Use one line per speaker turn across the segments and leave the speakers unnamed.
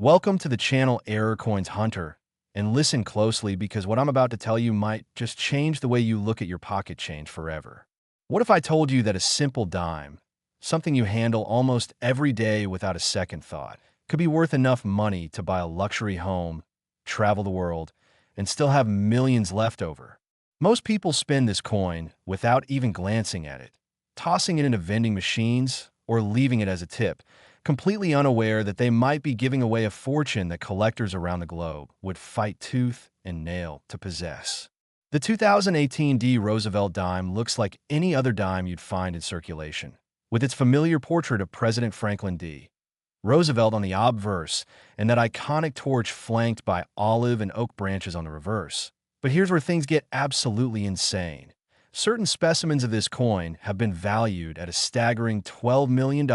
Welcome to the channel Error Coins Hunter, and listen closely because what I'm about to tell you might just change the way you look at your pocket change forever. What if I told you that a simple dime, something you handle almost every day without a second thought, could be worth enough money to buy a luxury home, travel the world, and still have millions left over? Most people spend this coin without even glancing at it, tossing it into vending machines or leaving it as a tip, completely unaware that they might be giving away a fortune that collectors around the globe would fight tooth and nail to possess. The 2018 D Roosevelt dime looks like any other dime you'd find in circulation, with its familiar portrait of President Franklin D. Roosevelt on the obverse and that iconic torch flanked by olive and oak branches on the reverse. But here's where things get absolutely insane. Certain specimens of this coin have been valued at a staggering $12 million.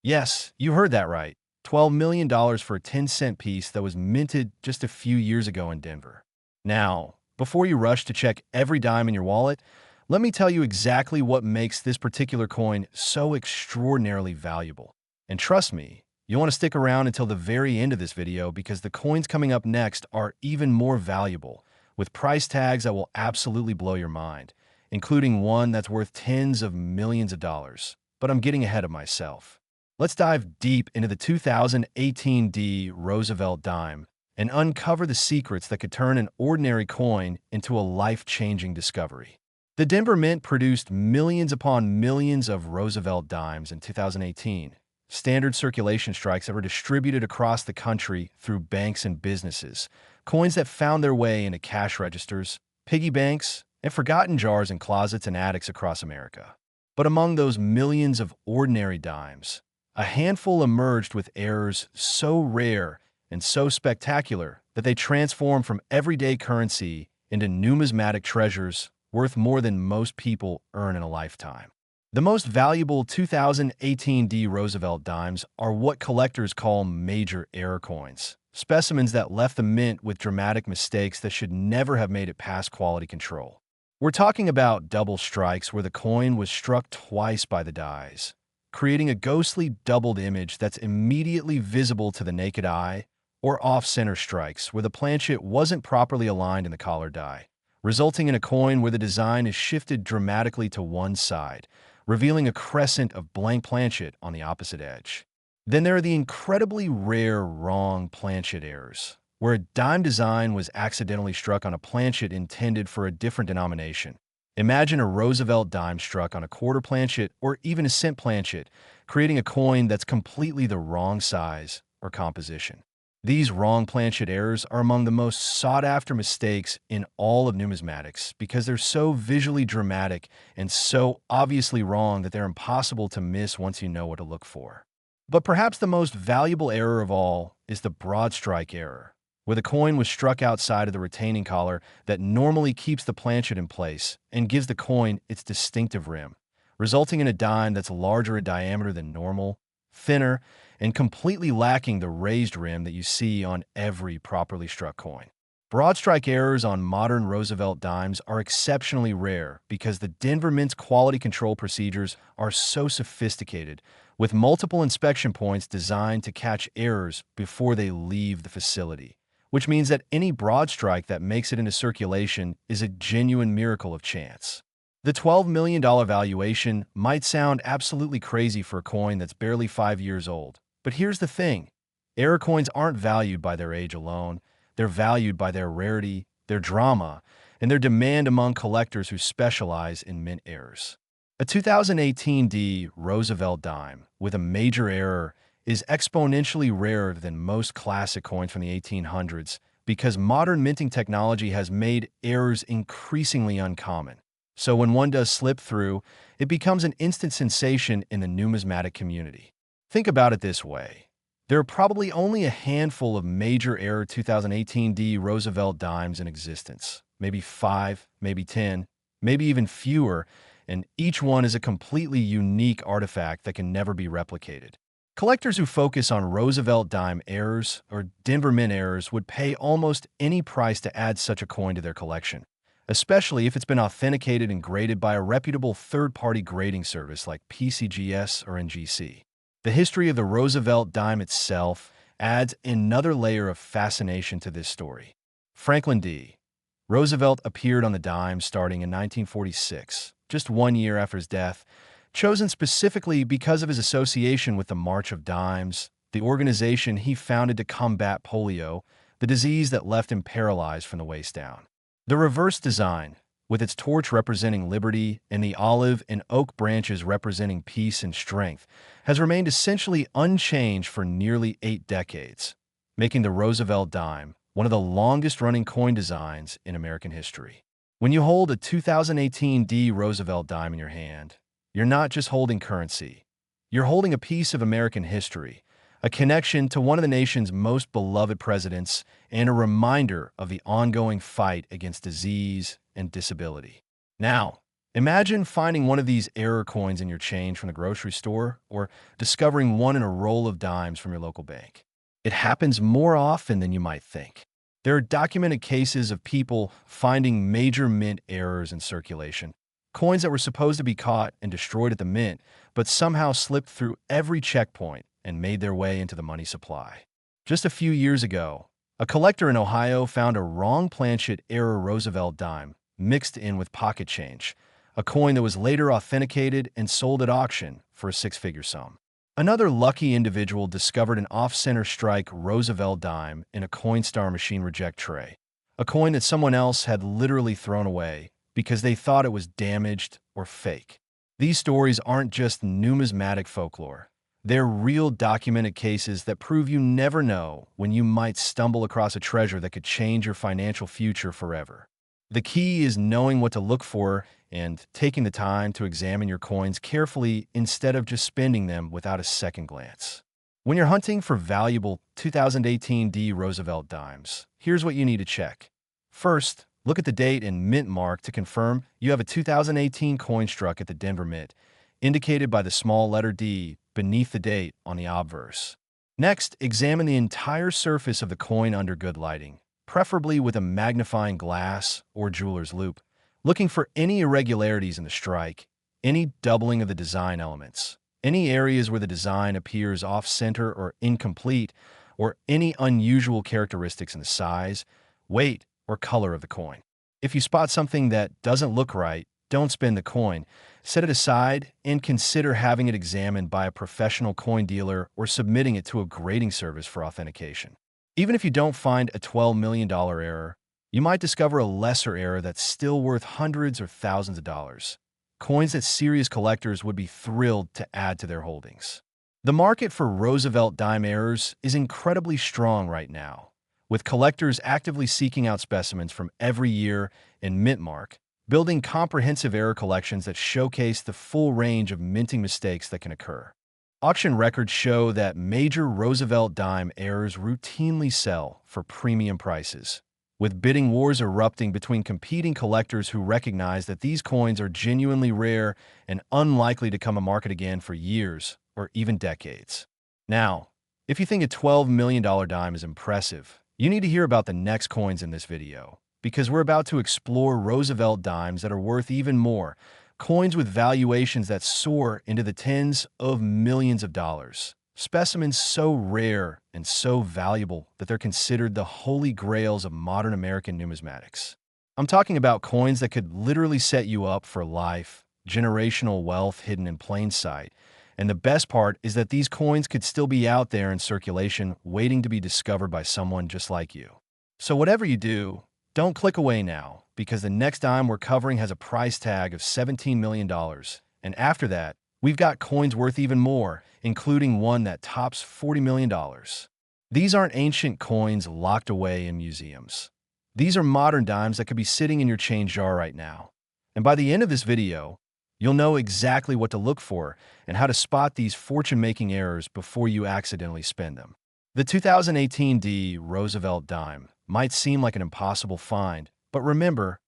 Yes, you heard that right. $12 million for a 10-cent piece that was minted just a few years ago in Denver. Now, before you rush to check every dime in your wallet, let me tell you exactly what makes this particular coin so extraordinarily valuable. And trust me, you'll want to stick around until the very end of this video because the coins coming up next are even more valuable, with price tags that will absolutely blow your mind, including one that's worth tens of millions of dollars. But I'm getting ahead of myself. Let's dive deep into the 2018 D Roosevelt dime and uncover the secrets that could turn an ordinary coin into a life-changing discovery. The Denver Mint produced millions upon millions of Roosevelt dimes in 2018, standard circulation strikes that were distributed across the country through banks and businesses, coins that found their way into cash registers, piggy banks, and forgotten jars in closets and attics across America. But among those millions of ordinary dimes, a handful emerged with errors so rare and so spectacular that they transformed from everyday currency into numismatic treasures worth more than most people earn in a lifetime. The most valuable 2018 D Roosevelt dimes are what collectors call major error coins, specimens that left the mint with dramatic mistakes that should never have made it past quality control. We're talking about double strikes where the coin was struck twice by the dies, creating a ghostly doubled image that's immediately visible to the naked eye, or off-center strikes where the planchet wasn't properly aligned in the collar die, resulting in a coin where the design is shifted dramatically to one side, revealing a crescent of blank planchet on the opposite edge. Then there are the incredibly rare wrong planchet errors, where a dime design was accidentally struck on a planchet intended for a different denomination. Imagine a Roosevelt dime struck on a quarter planchet or even a cent planchet, creating a coin that's completely the wrong size or composition. These wrong planchet errors are among the most sought-after mistakes in all of numismatics because they're so visually dramatic and so obviously wrong that they're impossible to miss once you know what to look for. But perhaps the most valuable error of all is the broad strike error, where the coin was struck outside of the retaining collar that normally keeps the planchet in place and gives the coin its distinctive rim, resulting in a dime that's larger in diameter than normal, thinner, and completely lacking the raised rim that you see on every properly struck coin. Broad strike errors on modern Roosevelt dimes are exceptionally rare because the Denver Mint's quality control procedures are so sophisticated, with multiple inspection points designed to catch errors before they leave the facility, which means that any broad strike that makes it into circulation is a genuine miracle of chance. The $12 million valuation might sound absolutely crazy for a coin that's barely 5 years old, but here's the thing. Error coins aren't valued by their age alone. They're valued by their rarity, their drama, and their demand among collectors who specialize in mint errors. A 2018 D Roosevelt dime with a major error is exponentially rarer than most classic coins from the 1800s because modern minting technology has made errors increasingly uncommon. So when one does slip through, it becomes an instant sensation in the numismatic community. Think about it this way. There are probably only a handful of major error 2018 D Roosevelt dimes in existence. Maybe 5, maybe 10, maybe even fewer, and each one is a completely unique artifact that can never be replicated. Collectors who focus on Roosevelt dime errors or Denver Mint errors would pay almost any price to add such a coin to their collection, especially if it's been authenticated and graded by a reputable third-party grading service like PCGS or NGC. The history of the Roosevelt dime itself adds another layer of fascination to this story. Franklin D. Roosevelt appeared on the dime starting in 1946, just 1 year after his death, chosen specifically because of his association with the March of Dimes, the organization he founded to combat polio, the disease that left him paralyzed from the waist down. The reverse design, with its torch representing liberty and the olive and oak branches representing peace and strength, has remained essentially unchanged for nearly 8 decades, making the Roosevelt dime one of the longest-running coin designs in American history. When you hold a 2018 D Roosevelt dime in your hand, you're not just holding currency. You're holding a piece of American history, a connection to one of the nation's most beloved presidents, and a reminder of the ongoing fight against disease and disability. Now, imagine finding one of these error coins in your change from the grocery store or discovering one in a roll of dimes from your local bank. It happens more often than you might think. There are documented cases of people finding major mint errors in circulation, coins that were supposed to be caught and destroyed at the mint, but somehow slipped through every checkpoint and made their way into the money supply. Just a few years ago, a collector in Ohio found a wrong planchet error Roosevelt dime mixed in with pocket change, a coin that was later authenticated and sold at auction for a 6-figure sum. Another lucky individual discovered an off-center strike Roosevelt dime in a Coinstar machine reject tray, a coin that someone else had literally thrown away because they thought it was damaged or fake. These stories aren't just numismatic folklore. They're real documented cases that prove you never know when you might stumble across a treasure that could change your financial future forever. The key is knowing what to look for and taking the time to examine your coins carefully instead of just spending them without a second glance. When you're hunting for valuable 2018 D Roosevelt dimes, here's what you need to check. First, look at the date and mint mark to confirm you have a 2018 coin struck at the Denver Mint, indicated by the small letter D beneath the date on the obverse. Next, examine the entire surface of the coin under good lighting, preferably with a magnifying glass or jeweler's loupe, looking for any irregularities in the strike, any doubling of the design elements, any areas where the design appears off-center or incomplete, or any unusual characteristics in the size, weight, or color of the coin. If you spot something that doesn't look right, don't spend the coin. Set it aside and consider having it examined by a professional coin dealer or submitting it to a grading service for authentication. Even if you don't find a $12 million error, you might discover a lesser error that's still worth hundreds or thousands of dollars. Coins that serious collectors would be thrilled to add to their holdings. The market for Roosevelt dime errors is incredibly strong right now, with collectors actively seeking out specimens from every year and mint mark, building comprehensive error collections that showcase the full range of minting mistakes that can occur. Auction records show that major Roosevelt dime errors routinely sell for premium prices, with bidding wars erupting between competing collectors who recognize that these coins are genuinely rare and unlikely to come to market again for years or even decades. Now, if you think a $12 million dime is impressive, you need to hear about the next coins in this video, because we're about to explore Roosevelt dimes that are worth even more, coins with valuations that soar into the tens of millions of dollars. Specimens so rare and so valuable that they're considered the holy grails of modern American numismatics. I'm talking about coins that could literally set you up for life, generational wealth hidden in plain sight. And the best part is that these coins could still be out there in circulation, waiting to be discovered by someone just like you. So whatever you do, don't click away now, because the next dime we're covering has a price tag of $17 million. And after that, we've got coins worth even more, including one that tops $40 million. These aren't ancient coins locked away in museums. These are modern dimes that could be sitting in your change jar right now. And by the end of this video, you'll know exactly what to look for and how to spot these fortune-making errors before you accidentally spend them. The 2018 D Roosevelt dime might seem like an impossible find, but remember,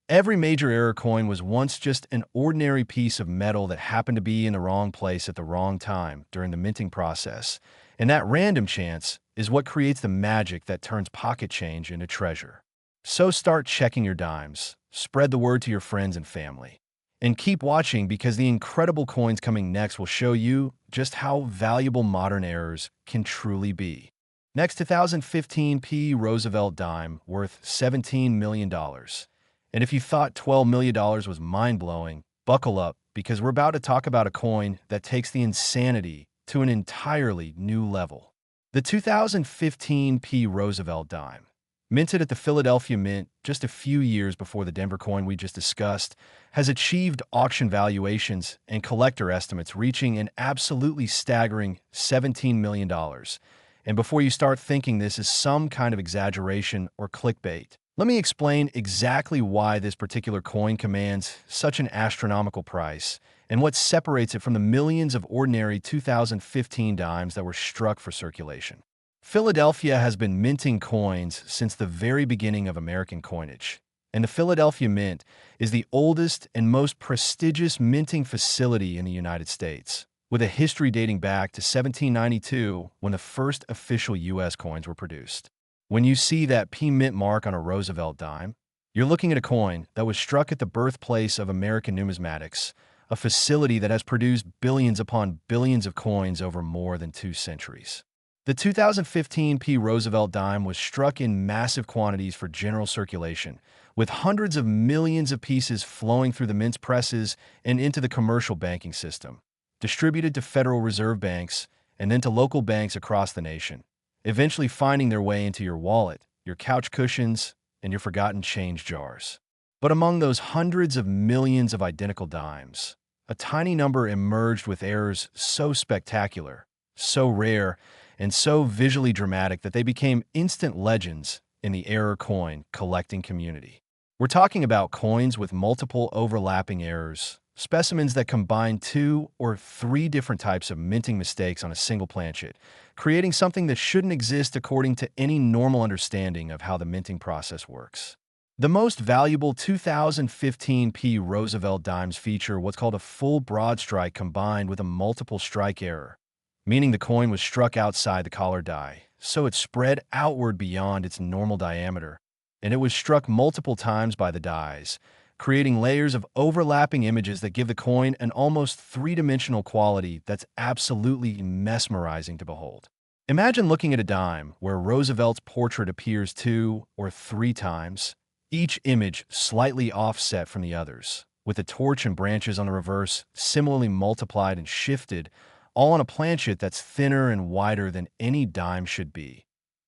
every major error coin was once just an ordinary piece of metal that happened to be in the wrong place at the wrong time during the minting process, and that random chance is what creates the magic that turns pocket change into treasure. So start checking your dimes, spread the word to your friends and family, and keep watching, because the incredible coins coming next will show you just how valuable modern errors can truly be. Next, 2015 Roosevelt Dime, worth $17 million. And if you thought $12 million was mind-blowing, buckle up, because we're about to talk about a coin that takes the insanity to an entirely new level. The 2015 Roosevelt Dime, minted at the Philadelphia Mint just a few years before the Denver coin we just discussed, has achieved auction valuations and collector estimates reaching an absolutely staggering $17 million. And before you start thinking this is some kind of exaggeration or clickbait, let me explain exactly why this particular coin commands such an astronomical price and what separates it from the millions of ordinary 2015 dimes that were struck for circulation. Philadelphia has been minting coins since the very beginning of American coinage, and the Philadelphia Mint is the oldest and most prestigious minting facility in the United States, with a history dating back to 1792 when the first official U.S. coins were produced. When you see that P Mint mark on a Roosevelt dime, you're looking at a coin that was struck at the birthplace of American numismatics, a facility that has produced billions upon billions of coins over more than 2 centuries. The 2015 Roosevelt dime was struck in massive quantities for general circulation, with hundreds of millions of pieces flowing through the mint's presses and into the commercial banking system, distributed to Federal Reserve banks and then to local banks across the nation, eventually finding their way into your wallet, your couch cushions, and your forgotten change jars. But among those hundreds of millions of identical dimes, a tiny number emerged with errors so spectacular, so rare, and so visually dramatic that they became instant legends in the error coin collecting community. We're talking about coins with multiple overlapping errors, specimens that combine 2 or 3 different types of minting mistakes on a single planchet, creating something that shouldn't exist according to any normal understanding of how the minting process works. The most valuable 2015 Roosevelt dimes feature what's called a full broad strike combined with a multiple strike error, meaning the coin was struck outside the collar die, so it spread outward beyond its normal diameter, and it was struck multiple times by the dies, creating layers of overlapping images that give the coin an almost 3-dimensional quality that's absolutely mesmerizing to behold. Imagine looking at a dime where Roosevelt's portrait appears 2 or 3 times, each image slightly offset from the others, with the torch and branches on the reverse similarly multiplied and shifted, all on a planchet that's thinner and wider than any dime should be.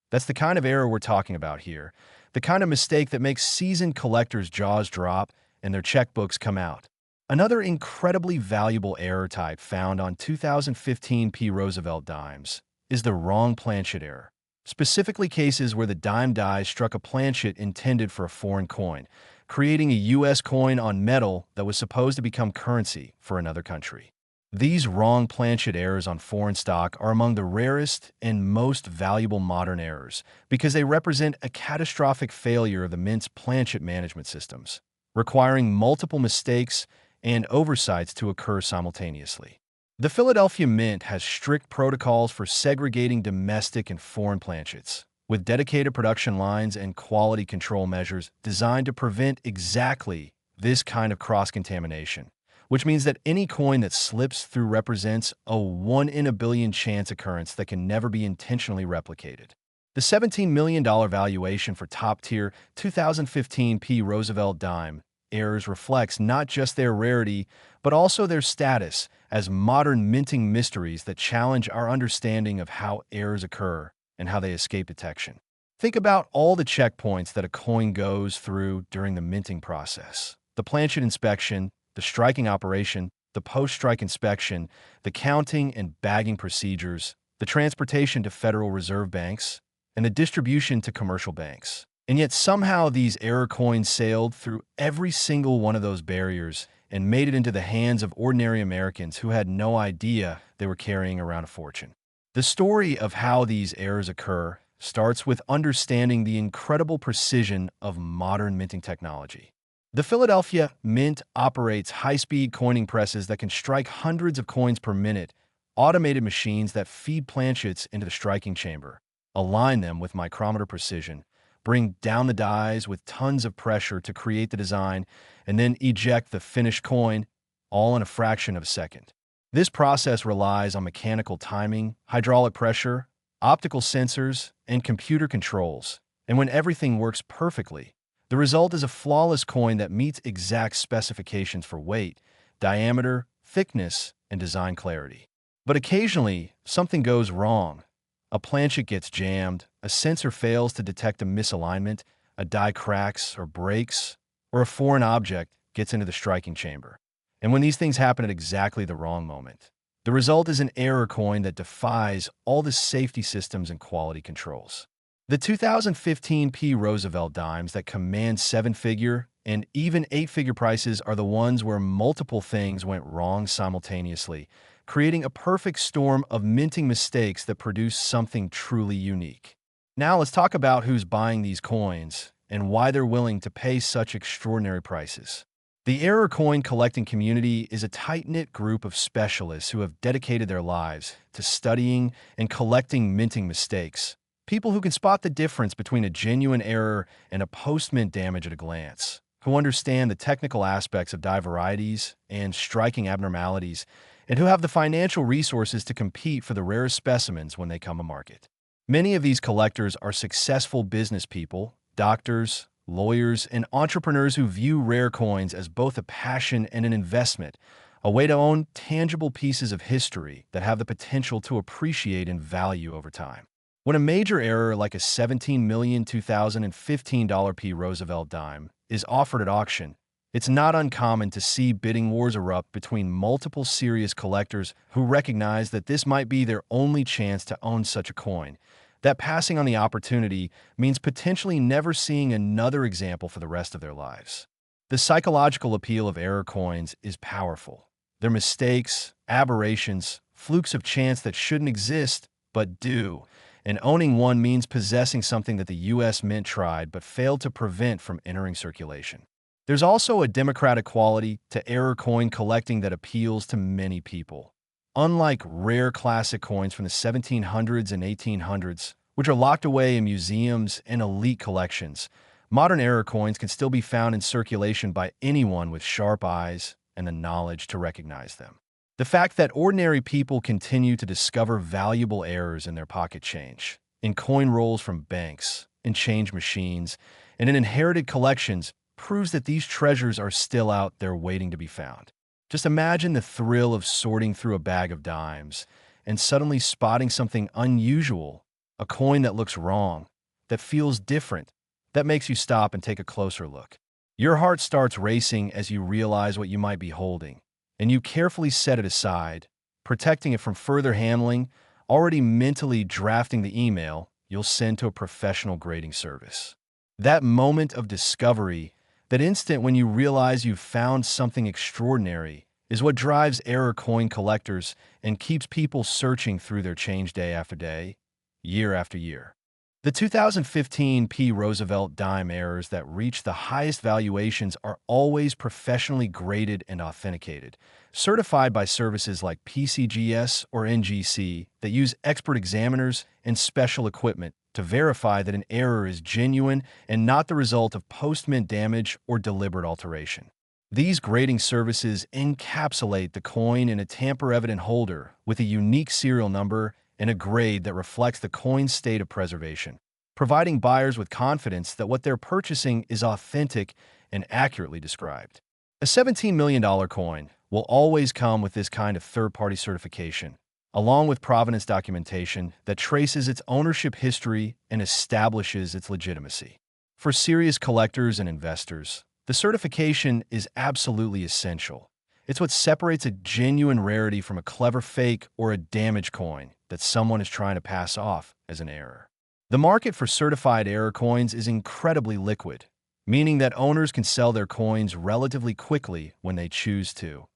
That's the kind of error we're talking about here, the kind of mistake that makes seasoned collectors' jaws drop and their checkbooks come out. Another incredibly valuable error type found on 2015 Roosevelt dimes is the wrong planchet error, specifically cases where the dime die struck a planchet intended for a foreign coin, creating a U.S. coin on metal that was supposed to become currency for another country. These wrong planchet errors on foreign stock are among the rarest and most valuable modern errors because they represent a catastrophic failure of the Mint's planchet management systems, requiring multiple mistakes and oversights to occur simultaneously. The Philadelphia Mint has strict protocols for segregating domestic and foreign planchets, with dedicated production lines and quality control measures designed to prevent exactly this kind of cross-contamination, which means that any coin that slips through represents a 1 in a billion chance occurrence that can never be intentionally replicated. The $17 million valuation for top-tier 2015 Roosevelt dime errors reflects not just their rarity, but also their status as modern minting mysteries that challenge our understanding of how errors occur and how they escape detection. Think about all the checkpoints that a coin goes through during the minting process: the planchet inspection, the striking operation, the post-strike inspection, the counting and bagging procedures, the transportation to Federal Reserve banks, and the distribution to commercial banks. And yet somehow these error coins sailed through every single one of those barriers and made it into the hands of ordinary Americans who had no idea they were carrying around a fortune. The story of how these errors occur starts with understanding the incredible precision of modern minting technology. The Philadelphia Mint operates high-speed coining presses that can strike hundreds of coins per minute, automated machines that feed planchets into the striking chamber, align them with micrometer precision, bring down the dies with tons of pressure to create the design, and then eject the finished coin, all in a fraction of a second. This process relies on mechanical timing, hydraulic pressure, optical sensors, and computer controls. And when everything works perfectly, the result is a flawless coin that meets exact specifications for weight, diameter, thickness, and design clarity. But occasionally, something goes wrong. A planchet gets jammed, a sensor fails to detect a misalignment, a die cracks or breaks, or a foreign object gets into the striking chamber. And when these things happen at exactly the wrong moment, the result is an error coin that defies all the safety systems and quality controls. The 2015 Roosevelt Dimes that command seven-figure and even eight-figure prices are the ones where multiple things went wrong simultaneously, creating a perfect storm of minting mistakes that produce something truly unique. Now let's talk about who's buying these coins and why they're willing to pay such extraordinary prices. The error coin collecting community is a tight-knit group of specialists who have dedicated their lives to studying and collecting minting mistakes. People who can spot the difference between a genuine error and a post-mint damage at a glance, who understand the technical aspects of die varieties and striking abnormalities, and who have the financial resources to compete for the rarest specimens when they come to market. Many of these collectors are successful business people, doctors, lawyers, and entrepreneurs who view rare coins as both a passion and an investment, a way to own tangible pieces of history that have the potential to appreciate in value over time. When a major error like a $17,2015 P Roosevelt dime is offered at auction, it's not uncommon to see bidding wars erupt between multiple serious collectors who recognize that this might be their only chance to own such a coin, that passing on the opportunity means potentially never seeing another example for the rest of their lives. The psychological appeal of error coins is powerful. They're mistakes, aberrations, flukes of chance that shouldn't exist, but do. And owning one means possessing something that the U.S. Mint tried but failed to prevent from entering circulation. There's also a democratic quality to error coin collecting that appeals to many people. Unlike rare classic coins from the 1700s and 1800s, which are locked away in museums and elite collections, modern error coins can still be found in circulation by anyone with sharp eyes and the knowledge to recognize them. The fact that ordinary people continue to discover valuable errors in their pocket change, in coin rolls from banks, in change machines, and in inherited collections proves that these treasures are still out there waiting to be found. Just imagine the thrill of sorting through a bag of dimes and suddenly spotting something unusual, a coin that looks wrong, that feels different, that makes you stop and take a closer look. Your heart starts racing as you realize what you might be holding, and you carefully set it aside, protecting it from further handling, already mentally drafting the email you'll send to a professional grading service. That moment of discovery, that instant when you realize you've found something extraordinary, is what drives error coin collectors and keeps people searching through their change day after day, year after year. The 2015 P Roosevelt dime errors that reach the highest valuations are always professionally graded and authenticated, certified by services like PCGS or NGC that use expert examiners and special equipment to verify that an error is genuine and not the result of post-mint damage or deliberate alteration. These grading services encapsulate the coin in a tamper-evident holder with a unique serial number and a grade that reflects the coin's state of preservation, providing buyers with confidence that what they're purchasing is authentic and accurately described. A $17 million coin will always come with this kind of third-party certification, along with provenance documentation that traces its ownership history and establishes its legitimacy. For serious collectors and investors, the certification is absolutely essential. It's what separates a genuine rarity from a clever fake or a damaged coin that someone is trying to pass off as an error. The market for certified error coins is incredibly liquid, meaning that owners can sell their coins relatively quickly when they choose to,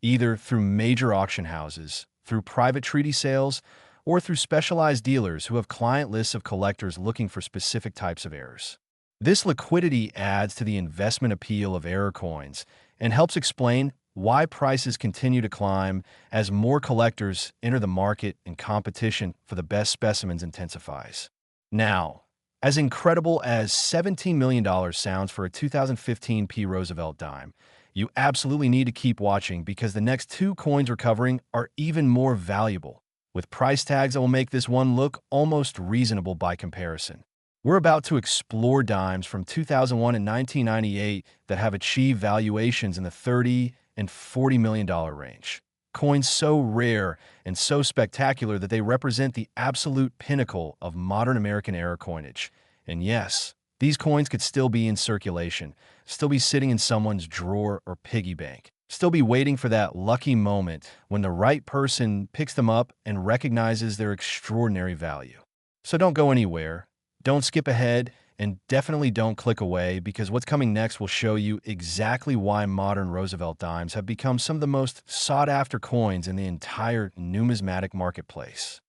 either through major auction houses, through private treaty sales, or through specialized dealers who have client lists of collectors looking for specific types of errors. This liquidity adds to the investment appeal of error coins and helps explain why prices continue to climb as more collectors enter the market and competition for the best specimens intensifies. Now, as incredible as $17 million sounds for a 2015 P Roosevelt dime, you absolutely need to keep watching because the next two coins we're covering are even more valuable. with price tags that will make this one look almost reasonable by comparison. We're about to explore dimes from 2001 and 1998 that have achieved valuations in the $30 and $40 million range. Coins so rare and so spectacular that they represent the absolute pinnacle of modern American era coinage. And yes, these coins could still be in circulation, still be sitting in someone's drawer or piggy bank, still be waiting for that lucky moment when the right person picks them up and recognizes their extraordinary value. So don't go anywhere. Don't skip ahead, and definitely don't click away, because what's coming next will show you exactly why modern Roosevelt dimes have become some of the most sought-after coins in the entire numismatic marketplace.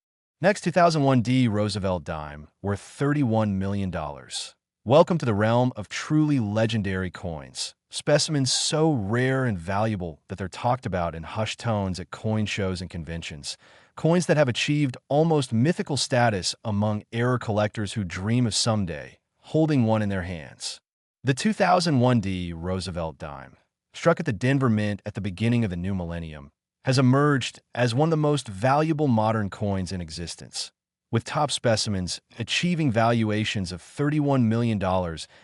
Next, 2001 D Roosevelt dime, worth $31 million. Welcome to the realm of truly legendary coins. Specimens so rare and valuable that they're talked about in hushed tones at coin shows and conventions. Coins that have achieved almost mythical status among era collectors who dream of someday holding one in their hands. The 2001 D Roosevelt dime, struck at the Denver Mint at the beginning of the new millennium, has emerged as one of the most valuable modern coins in existence, with top specimens achieving valuations of $31 million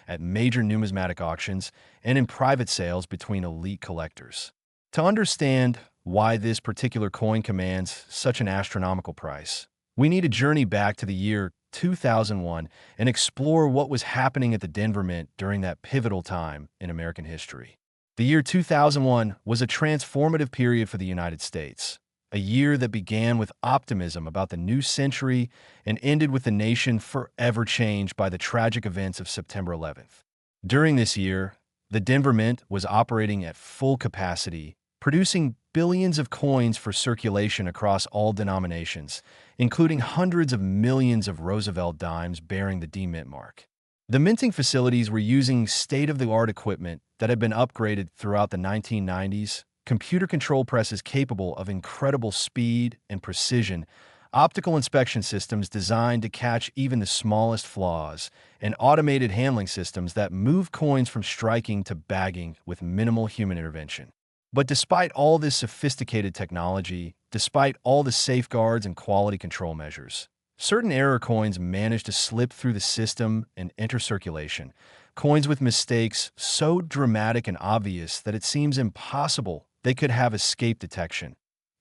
at major numismatic auctions and in private sales between elite collectors. To understand why this particular coin commands such an astronomical price, we need to journey back to the year 2001 and explore what was happening at the Denver Mint during that pivotal time in American history. The year 2001 was a transformative period for the United States, a year that began with optimism about the new century and ended with the nation forever changed by the tragic events of September 11th. During this year, the Denver Mint was operating at full capacity, producing billions of coins for circulation across all denominations, including hundreds of millions of Roosevelt dimes bearing the D Mint mark. The minting facilities were using state-of-the-art equipment that had been upgraded throughout the 1990s, computer control presses capable of incredible speed and precision, optical inspection systems designed to catch even the smallest flaws, and automated handling systems that move coins from striking to bagging with minimal human intervention. But despite all this sophisticated technology, despite all the safeguards and quality control measures, certain error coins managed to slip through the system and enter circulation, coins with mistakes so dramatic and obvious that it seems impossible they could have escaped detection,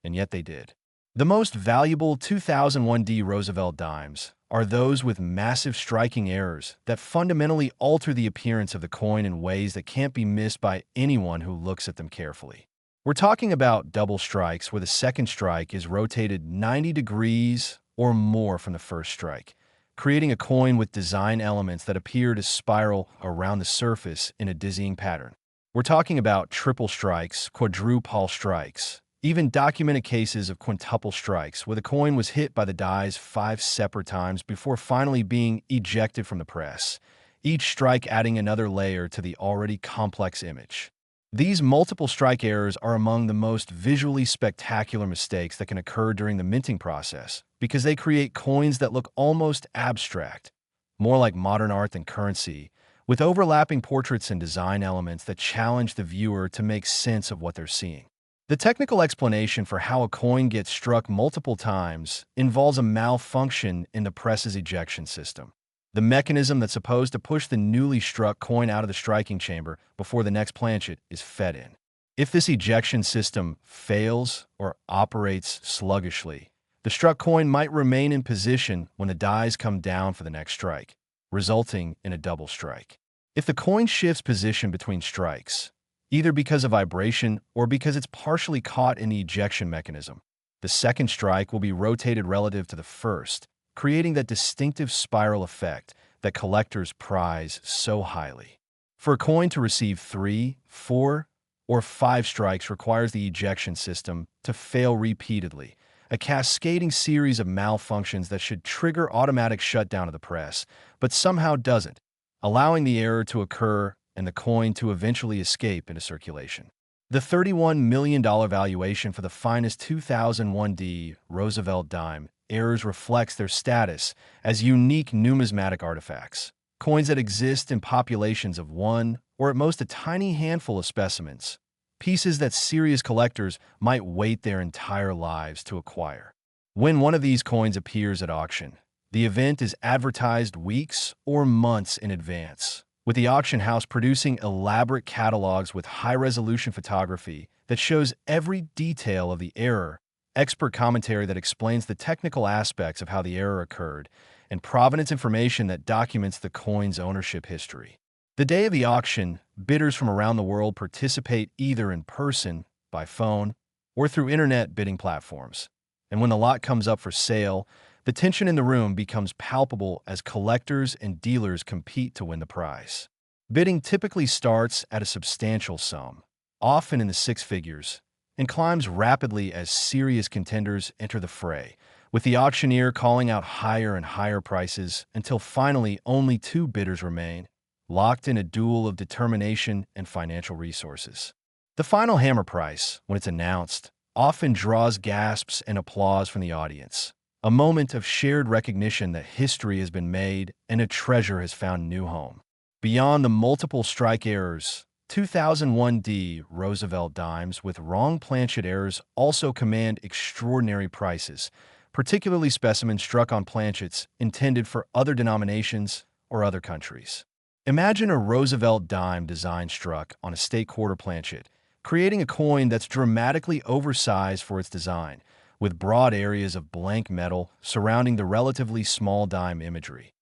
and yet they did. The most valuable 2001 D Roosevelt dimes are those with massive striking errors that fundamentally alter the appearance of the coin in ways that can't be missed by anyone who looks at them carefully. We're talking about double strikes where the second strike is rotated 90 degrees or more from the first strike, creating a coin with design elements that appear to spiral around the surface in a dizzying pattern. We're talking about triple strikes, quadruple strikes, even documented cases of quintuple strikes where the coin was hit by the dies 5 separate times before finally being ejected from the press, each strike adding another layer to the already complex image. These multiple strike errors are among the most visually spectacular mistakes that can occur during the minting process because they create coins that look almost abstract, more like modern art than currency, with overlapping portraits and design elements that challenge the viewer to make sense of what they're seeing. The technical explanation for how a coin gets struck multiple times involves a malfunction in the press's ejection system, the mechanism that's supposed to push the newly struck coin out of the striking chamber before the next planchet is fed in. If this ejection system fails or operates sluggishly, the struck coin might remain in position when the dies come down for the next strike, resulting in a double strike. If the coin shifts position between strikes, either because of vibration or because it's partially caught in the ejection mechanism, the second strike will be rotated relative to the first, creating that distinctive spiral effect that collectors prize so highly. For a coin to receive 3, 4, or 5 strikes requires the ejection system to fail repeatedly, a cascading series of malfunctions that should trigger automatic shutdown of the press, but somehow doesn't, allowing the error to occur and the coin to eventually escape into circulation. The $31 million valuation for the finest 2001 D Roosevelt dime errors reflects their status as unique numismatic artifacts, coins that exist in populations of one or at most a tiny handful of specimens, pieces that serious collectors might wait their entire lives to acquire. When one of these coins appears at auction, the event is advertised weeks or months in advance, with the auction house producing elaborate catalogs with high-resolution photography that shows every detail of the error, expert commentary that explains the technical aspects of how the error occurred, and provenance information that documents the coin's ownership history. The day of the auction, bidders from around the world participate either in person, by phone, or through internet bidding platforms. And when the lot comes up for sale, the tension in the room becomes palpable as collectors and dealers compete to win the prize. Bidding typically starts at a substantial sum, often in the six figures, and climbs rapidly as serious contenders enter the fray, with the auctioneer calling out higher and higher prices until finally only two bidders remain, locked in a duel of determination and financial resources. The final hammer price, when it's announced, often draws gasps and applause from the audience, a moment of shared recognition that history has been made and a treasure has found a new home. Beyond the multiple strike errors, 2001D Roosevelt Dimes with wrong planchet errors also command extraordinary prices, particularly specimens struck on planchets intended for other denominations or other countries. Imagine a Roosevelt dime design struck on a state quarter planchet, creating a coin that's dramatically oversized for its design, with broad areas of blank metal surrounding the relatively small dime imagery.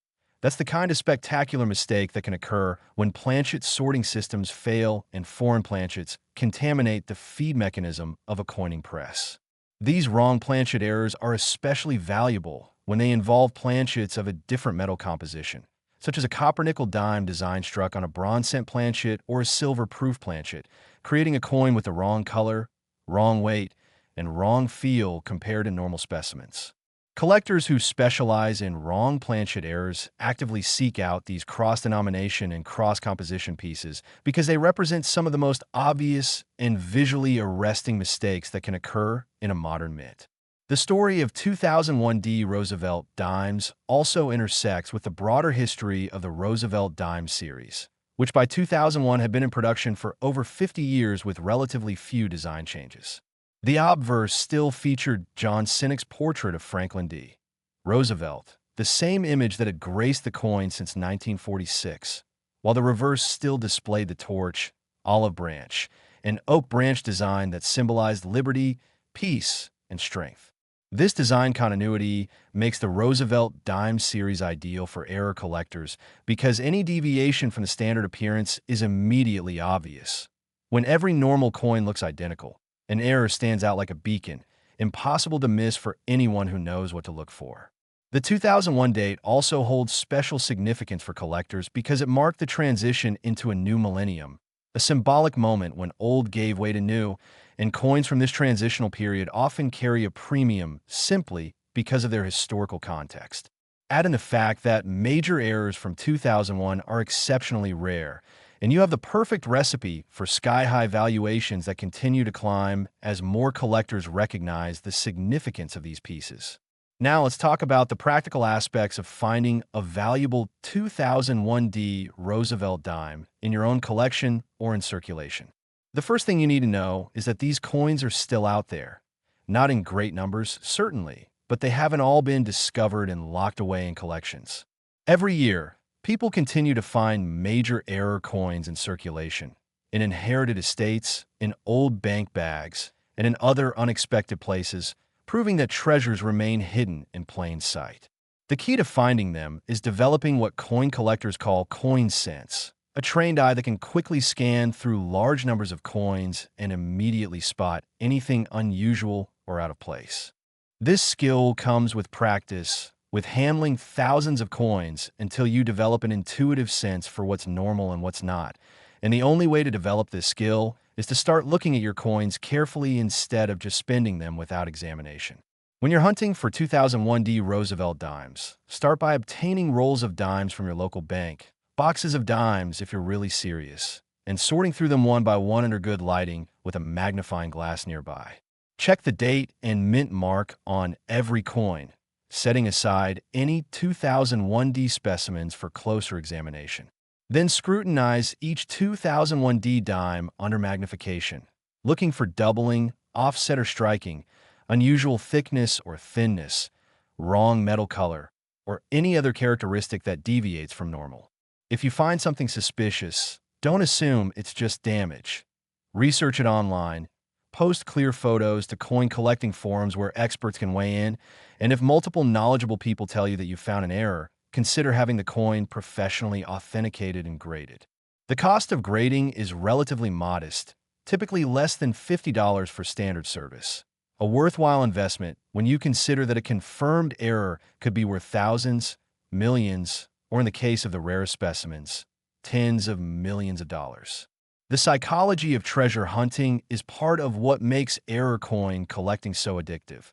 That's the kind of spectacular mistake that can occur when planchet sorting systems fail and foreign planchets contaminate the feed mechanism of a coining press. These wrong planchet errors are especially valuable when they involve planchets of a different metal composition, such as a copper-nickel dime design struck on a bronze cent planchet or a silver-proof planchet, creating a coin with the wrong color, wrong weight, and wrong feel compared to normal specimens. Collectors who specialize in wrong planchet errors actively seek out these cross-denomination and cross-composition pieces because they represent some of the most obvious and visually arresting mistakes that can occur in a modern mint. The story of 2001D Roosevelt Dimes also intersects with the broader history of the Roosevelt Dimes series, which by 2001 had been in production for over 50 years with relatively few design changes. The obverse still featured John Sinek's portrait of Franklin D. Roosevelt, the same image that had graced the coin since 1946, while the reverse still displayed the torch, olive branch, and oak branch design that symbolized liberty, peace, and strength. This design continuity makes the Roosevelt Dimes series ideal for error collectors because any deviation from the standard appearance is immediately obvious. When every normal coin looks identical, an error stands out like a beacon, impossible to miss for anyone who knows what to look for. The 2001 date also holds special significance for collectors because it marked the transition into a new millennium, a symbolic moment when old gave way to new, and coins from this transitional period often carry a premium simply because of their historical context. Add in the fact that major errors from 2001 are exceptionally rare, and you have the perfect recipe for sky-high valuations that continue to climb as more collectors recognize the significance of these pieces. Now let's talk about the practical aspects of finding a valuable 2001D Roosevelt dime in your own collection or in circulation. The first thing you need to know is that these coins are still out there. Not in great numbers, certainly, but they haven't all been discovered and locked away in collections. Every year, people continue to find major error coins in circulation, in inherited estates, in old bank bags, and in other unexpected places, proving that treasures remain hidden in plain sight. The key to finding them is developing what coin collectors call coin sense, a trained eye that can quickly scan through large numbers of coins and immediately spot anything unusual or out of place. This skill comes with practice, with handling thousands of coins until you develop an intuitive sense for what's normal and what's not. And the only way to develop this skill is to start looking at your coins carefully instead of just spending them without examination. When you're hunting for 2001D Roosevelt dimes, start by obtaining rolls of dimes from your local bank, boxes of dimes if you're really serious, and sorting through them one by one under good lighting with a magnifying glass nearby. Check the date and mint mark on every coin, setting aside any 2001D specimens for closer examination. Then scrutinize each 2001D dime under magnification, looking for doubling, offset, or striking, unusual thickness or thinness, wrong metal color, or any other characteristic that deviates from normal. If you find something suspicious, don't assume it's just damage. Research it online. Post clear photos to coin collecting forums where experts can weigh in, and if multiple knowledgeable people tell you that you found an error, consider having the coin professionally authenticated and graded. The cost of grading is relatively modest, typically less than $50 for standard service. A worthwhile investment when you consider that a confirmed error could be worth thousands, millions, or in the case of the rarest specimens, tens of millions of dollars. The psychology of treasure hunting is part of what makes error coin collecting so addictive.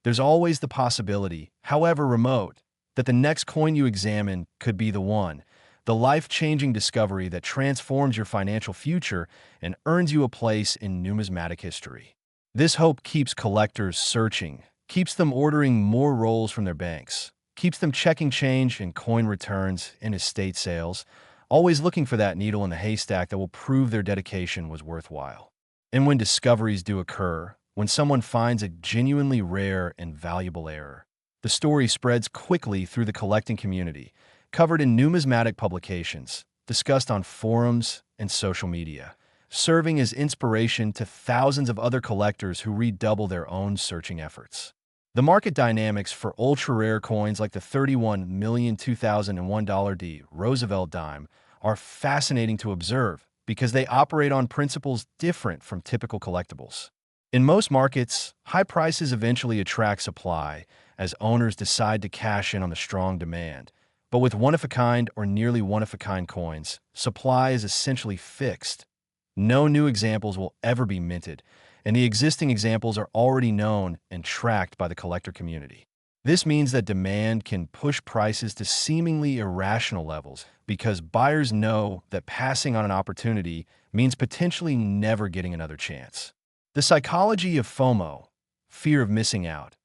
There's always the possibility, however remote, that the next coin you examine could be the one, the life-changing discovery that transforms your financial future and earns you a place in numismatic history. This hope keeps collectors searching, keeps them ordering more rolls from their banks, keeps them checking change and coin returns in estate sales, always looking for that needle in the haystack that will prove their dedication was worthwhile. And when discoveries do occur, when someone finds a genuinely rare and valuable error, the story spreads quickly through the collecting community, covered in numismatic publications, discussed on forums and social media, serving as inspiration to thousands of other collectors who redouble their own searching efforts. The market dynamics for ultra-rare coins like the 31,000,2001 $D Roosevelt Dime are fascinating to observe because they operate on principles different from typical collectibles. In most markets, high prices eventually attract supply as owners decide to cash in on the strong demand. But with one-of-a-kind or nearly one-of-a-kind coins, supply is essentially fixed. No new examples will ever be minted, and the existing examples are already known and tracked by the collector community. This means that demand can push prices to seemingly irrational levels because buyers know that passing on an opportunity means potentially never getting another chance. The psychology of FOMO, fear of missing out,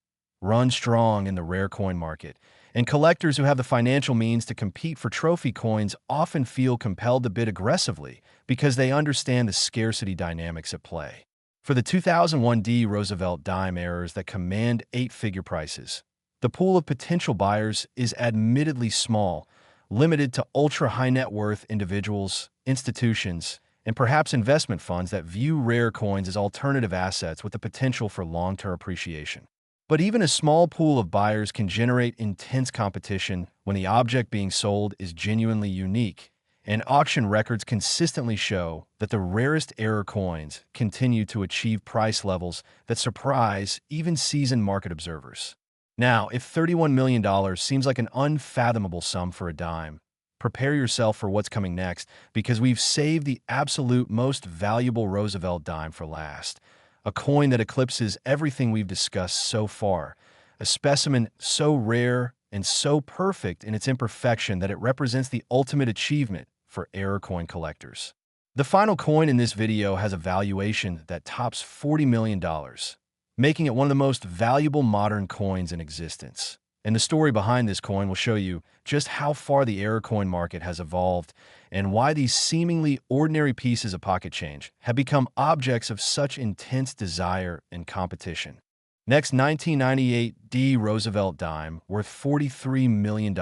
runs strong in the rare coin market, and collectors who have the financial means to compete for trophy coins often feel compelled to bid aggressively because they understand the scarcity dynamics at play. For the 2001 D Roosevelt Dime errors that command eight-figure prices, the pool of potential buyers is admittedly small, limited to ultra-high net worth individuals, institutions, and perhaps investment funds that view rare coins as alternative assets with the potential for long-term appreciation. But even a small pool of buyers can generate intense competition when the object being sold is genuinely unique, and auction records consistently show that the rarest error coins continue to achieve price levels that surprise even seasoned market observers. Now, if $31 million seems like an unfathomable sum for a dime, prepare yourself for what's coming next because we've saved the absolute most valuable Roosevelt dime for last. A coin that eclipses everything we've discussed so far, a specimen so rare and so perfect in its imperfection that it represents the ultimate achievement for error coin collectors. The final coin in this video has a valuation that tops $40 million, making it one of the most valuable modern coins in existence. And the story behind this coin will show you just how far the error coin market has evolved and why these seemingly ordinary pieces of pocket change have become objects of such intense desire and competition. Next, 1998 D Roosevelt Dime, worth $43 million.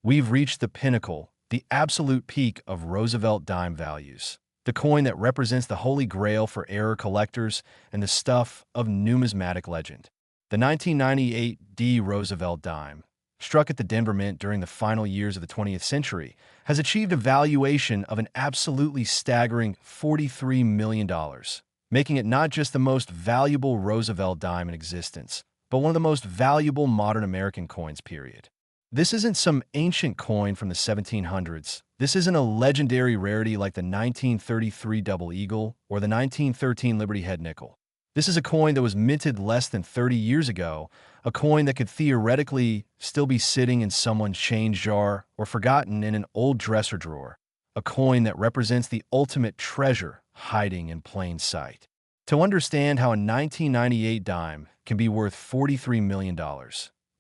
We've reached the pinnacle, the absolute peak of Roosevelt Dime values. The coin that represents the holy grail for error collectors and the stuff of numismatic legend. The 1998 D Roosevelt Dime, struck at the Denver Mint during the final years of the 20th century, has achieved a valuation of an absolutely staggering $43 million, making it not just the most valuable Roosevelt dime in existence, but one of the most valuable modern American coins, period. This isn't some ancient coin from the 1700s. This isn't a legendary rarity like the 1933 Double Eagle or the 1913 Liberty Head Nickel. This is a coin that was minted less than 30 years ago, a coin that could theoretically still be sitting in someone's change jar or forgotten in an old dresser drawer, a coin that represents the ultimate treasure hiding in plain sight. To understand how a 1998 dime can be worth $43 million,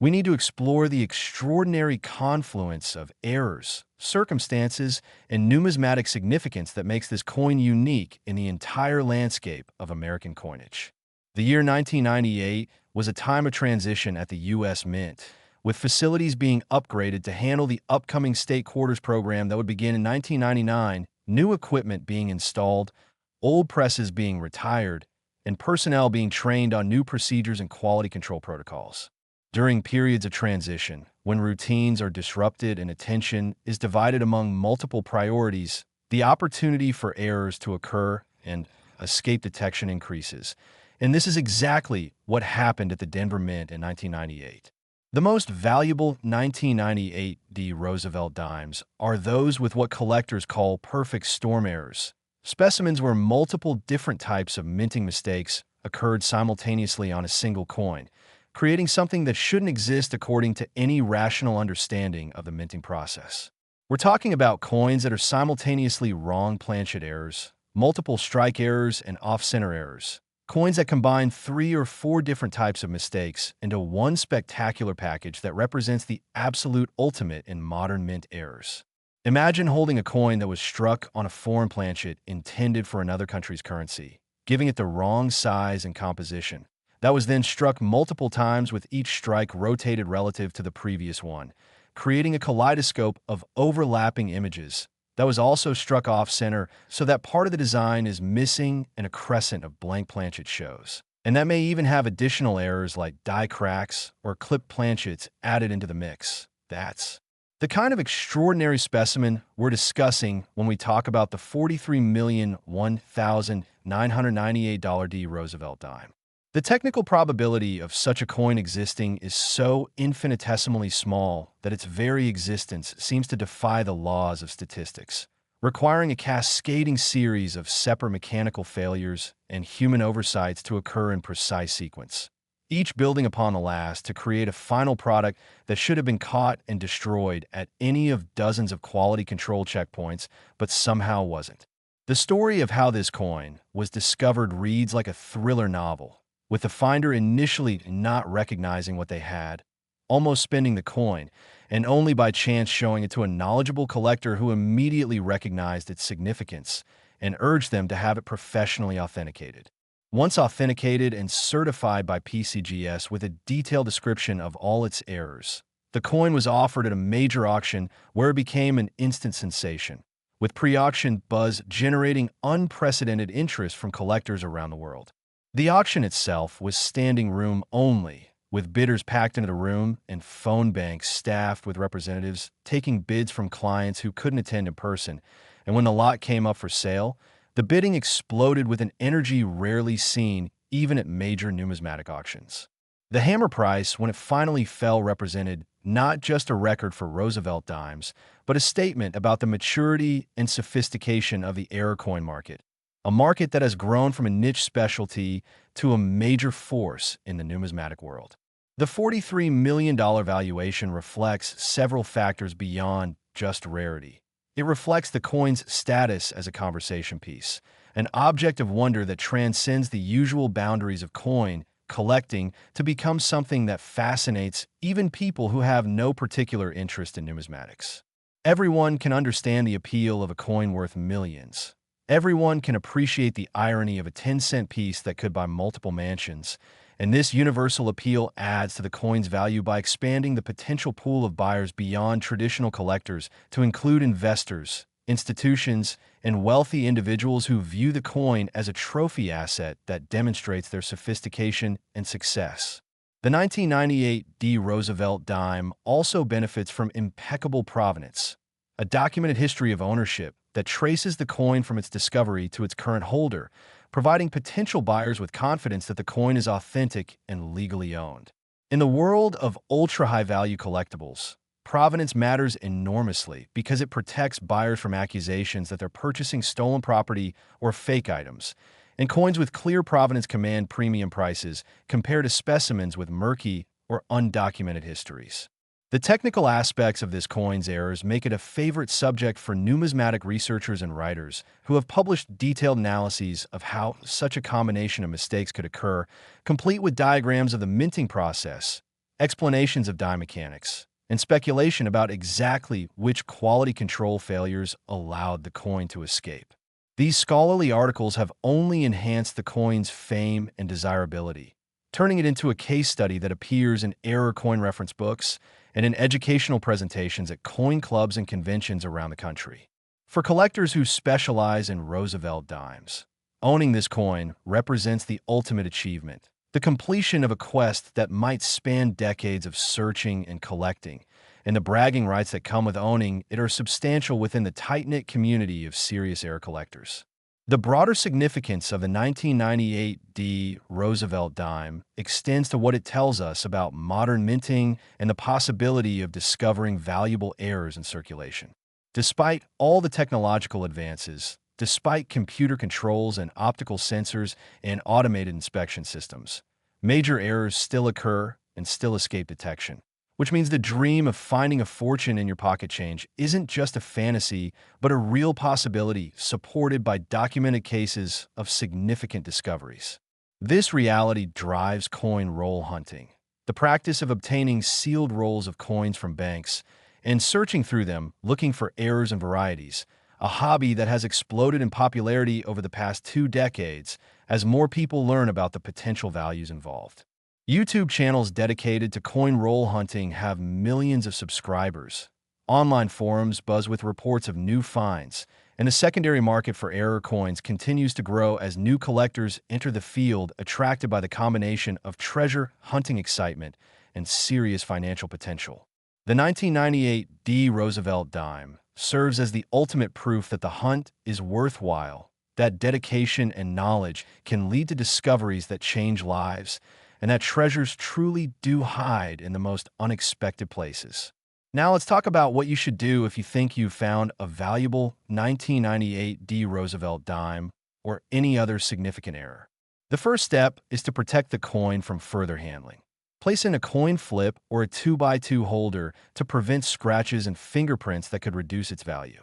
we need to explore the extraordinary confluence of errors, circumstances, and numismatic significance that makes this coin unique in the entire landscape of American coinage. The year 1998 was a time of transition at the U.S. Mint, with facilities being upgraded to handle the upcoming state quarters program that would begin in 1999, new equipment being installed, old presses being retired, and personnel being trained on new procedures and quality control protocols. During periods of transition, when routines are disrupted and attention is divided among multiple priorities, the opportunity for errors to occur and escape detection increases. And this is exactly what happened at the Denver Mint in 1998. The most valuable 1998 D Roosevelt Dimes are those with what collectors call perfect storm errors, specimens where multiple different types of minting mistakes occurred simultaneously on a single coin, creating something that shouldn't exist according to any rational understanding of the minting process. We're talking about coins that are simultaneously wrong planchet errors, multiple strike errors, and off-center errors. Coins that combine 3 or 4 different types of mistakes into one spectacular package that represents the absolute ultimate in modern mint errors. Imagine holding a coin that was struck on a foreign planchet intended for another country's currency, giving it the wrong size and composition. That was then struck multiple times with each strike rotated relative to the previous one, creating a kaleidoscope of overlapping images that was also struck off-center so that part of the design is missing and a crescent of blank planchet shows. And that may even have additional errors like die cracks or clipped planchets added into the mix. That's the kind of extraordinary specimen we're discussing when we talk about the $43,001,998 D Roosevelt dime. The technical probability of such a coin existing is so infinitesimally small that its very existence seems to defy the laws of statistics, requiring a cascading series of separate mechanical failures and human oversights to occur in precise sequence, each building upon the last to create a final product that should have been caught and destroyed at any of dozens of quality control checkpoints, but somehow wasn't. The story of how this coin was discovered reads like a thriller novel, with the finder initially not recognizing what they had, almost spending the coin, and only by chance showing it to a knowledgeable collector who immediately recognized its significance and urged them to have it professionally authenticated. Once authenticated and certified by PCGS with a detailed description of all its errors, the coin was offered at a major auction where it became an instant sensation, with pre-auction buzz generating unprecedented interest from collectors around the world. The auction itself was standing room only, with bidders packed into the room and phone banks staffed with representatives taking bids from clients who couldn't attend in person. And when the lot came up for sale, the bidding exploded with an energy rarely seen even at major numismatic auctions. The hammer price, when it finally fell, represented not just a record for Roosevelt dimes, but a statement about the maturity and sophistication of the error coin market. A market that has grown from a niche specialty to a major force in the numismatic world. The $43 million valuation reflects several factors beyond just rarity. It reflects the coin's status as a conversation piece, an object of wonder that transcends the usual boundaries of coin collecting to become something that fascinates even people who have no particular interest in numismatics. Everyone can understand the appeal of a coin worth millions. Everyone can appreciate the irony of a 10-cent piece that could buy multiple mansions, and this universal appeal adds to the coin's value by expanding the potential pool of buyers beyond traditional collectors to include investors, institutions, and wealthy individuals who view the coin as a trophy asset that demonstrates their sophistication and success. The 1998 D Roosevelt dime also benefits from impeccable provenance, a documented history of ownership that traces the coin from its discovery to its current holder, providing potential buyers with confidence that the coin is authentic and legally owned. In the world of ultra-high-value collectibles, provenance matters enormously because it protects buyers from accusations that they're purchasing stolen property or fake items, and coins with clear provenance command premium prices compared to specimens with murky or undocumented histories. The technical aspects of this coin's errors make it a favorite subject for numismatic researchers and writers who have published detailed analyses of how such a combination of mistakes could occur, complete with diagrams of the minting process, explanations of die mechanics, and speculation about exactly which quality control failures allowed the coin to escape. These scholarly articles have only enhanced the coin's fame and desirability, turning it into a case study that appears in error coin reference books and in educational presentations at coin clubs and conventions around the country. For collectors who specialize in Roosevelt Dimes, owning this coin represents the ultimate achievement, the completion of a quest that might span decades of searching and collecting, and the bragging rights that come with owning it are substantial within the tight-knit community of serious error collectors. The broader significance of the 1998 D Roosevelt dime extends to what it tells us about modern minting and the possibility of discovering valuable errors in circulation. Despite all the technological advances, despite computer controls and optical sensors and automated inspection systems, major errors still occur and still escape detection. Which means the dream of finding a fortune in your pocket change isn't just a fantasy, but a real possibility supported by documented cases of significant discoveries. This reality drives coin roll hunting, the practice of obtaining sealed rolls of coins from banks and searching through them looking for errors and varieties, a hobby that has exploded in popularity over the past 2 decades as more people learn about the potential values involved. YouTube channels dedicated to coin roll hunting have millions of subscribers. Online forums buzz with reports of new finds, and the secondary market for error coins continues to grow as new collectors enter the field attracted by the combination of treasure hunting excitement and serious financial potential. The 1998 D Roosevelt dime serves as the ultimate proof that the hunt is worthwhile, that dedication and knowledge can lead to discoveries that change lives, and that treasures truly do hide in the most unexpected places. Now let's talk about what you should do if you think you've found a valuable 1998 D Roosevelt dime or any other significant error. The first step is to protect the coin from further handling. Place in a coin flip or a 2x2 holder to prevent scratches and fingerprints that could reduce its value.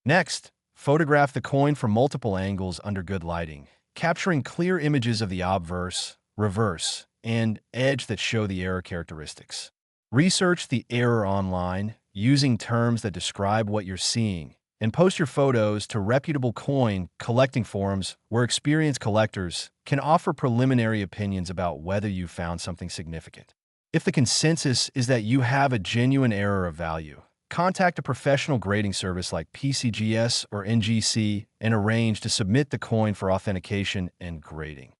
Next, photograph the coin from multiple angles under good lighting, capturing clear images of the obverse, reverse, and edge that show the error characteristics. Research the error online using terms that describe what you're seeing, and post your photos to reputable coin collecting forums where experienced collectors can offer preliminary opinions about whether you found something significant. If the consensus is that you have a genuine error of value, contact a professional grading service like PCGS or NGC and arrange to submit the coin for authentication and grading.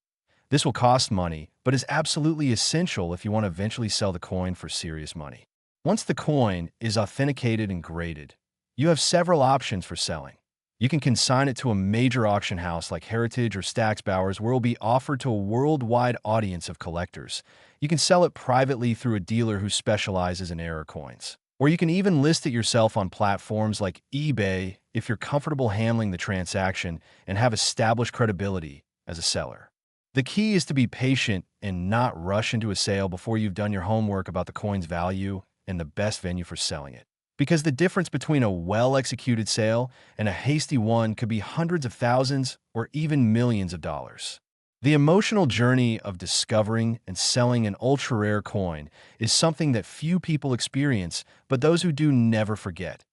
This will cost money, but is absolutely essential if you want to eventually sell the coin for serious money. Once the coin is authenticated and graded, you have several options for selling. You can consign it to a major auction house like Heritage or Stack's Bowers, where it will be offered to a worldwide audience of collectors. You can sell it privately through a dealer who specializes in error coins. Or you can even list it yourself on platforms like eBay if you're comfortable handling the transaction and have established credibility as a seller. The key is to be patient and not rush into a sale before you've done your homework about the coin's value and the best venue for selling it. Because the difference between a well-executed sale and a hasty one could be hundreds of thousands or even millions of dollars. The emotional journey of discovering and selling an ultra-rare coin is something that few people experience, but those who do never forget.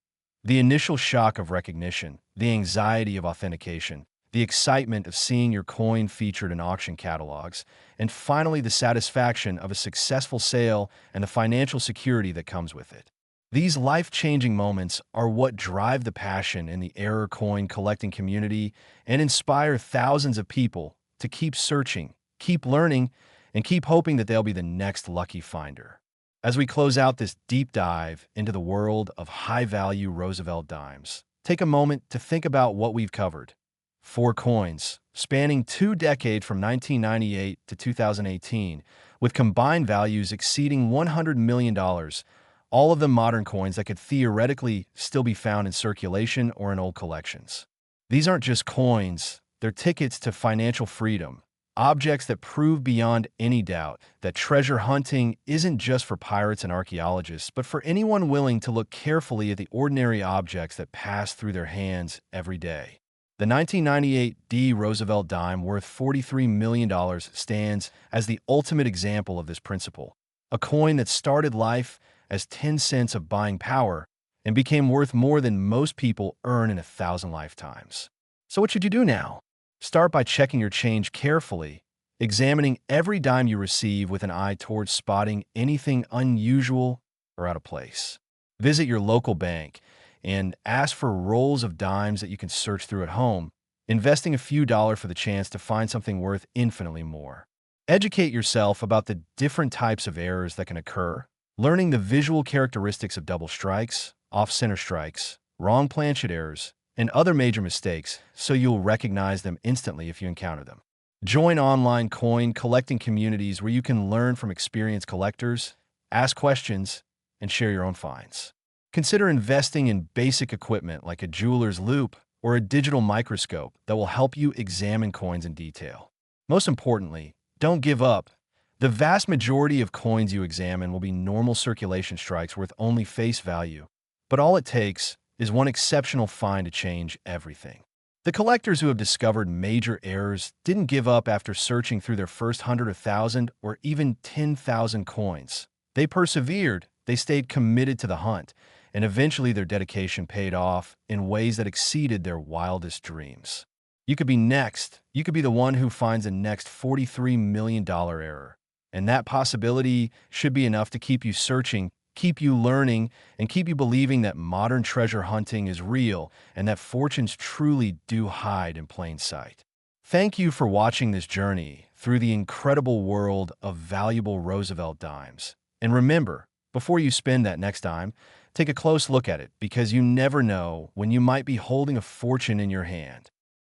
The initial shock of recognition, the anxiety of authentication, the excitement of seeing your coin featured in auction catalogs, and finally the satisfaction of a successful sale and the financial security that comes with it. These life-changing moments are what drive the passion in the error coin collecting community and inspire thousands of people to keep searching, keep learning, and keep hoping that they'll be the next lucky finder. As we close out this deep dive into the world of high-value Roosevelt dimes, take a moment to think about what we've covered. 4 coins, spanning 2 decades from 1998 to 2018, with combined values exceeding $100 million, all of them modern coins that could theoretically still be found in circulation or in old collections. These aren't just coins, they're tickets to financial freedom, objects that prove beyond any doubt that treasure hunting isn't just for pirates and archaeologists, but for anyone willing to look carefully at the ordinary objects that pass through their hands every day. The 1998 D Roosevelt dime, worth $43 million, stands as the ultimate example of this principle. A coin that started life as 10 cents of buying power and became worth more than most people earn in 1,000 lifetimes. So what should you do now? Start by checking your change carefully, examining every dime you receive with an eye towards spotting anything unusual or out of place. Visit your local bank and ask for rolls of dimes that you can search through at home, investing a few dollars for the chance to find something worth infinitely more. Educate yourself about the different types of errors that can occur, learning the visual characteristics of double strikes, off-center strikes, wrong planchet errors, and other major mistakes so you'll recognize them instantly if you encounter them. Join online coin collecting communities where you can learn from experienced collectors, ask questions, and share your own finds. Consider investing in basic equipment like a jeweler's loupe or a digital microscope that will help you examine coins in detail. Most importantly, don't give up. The vast majority of coins you examine will be normal circulation strikes worth only face value, but all it takes is one exceptional find to change everything. The collectors who have discovered major errors didn't give up after searching through their first 100 or 1,000 or even 10,000 coins. They persevered, they stayed committed to the hunt, and eventually their dedication paid off in ways that exceeded their wildest dreams. You could be next. You could be the one who finds the next $43 million error. And that possibility should be enough to keep you searching, keep you learning, and keep you believing that modern treasure hunting is real and that fortunes truly do hide in plain sight. Thank you for watching this journey through the incredible world of valuable Roosevelt dimes. And remember, before you spend that next dime, take a close look at it because you never know when you might be holding a fortune in your hand.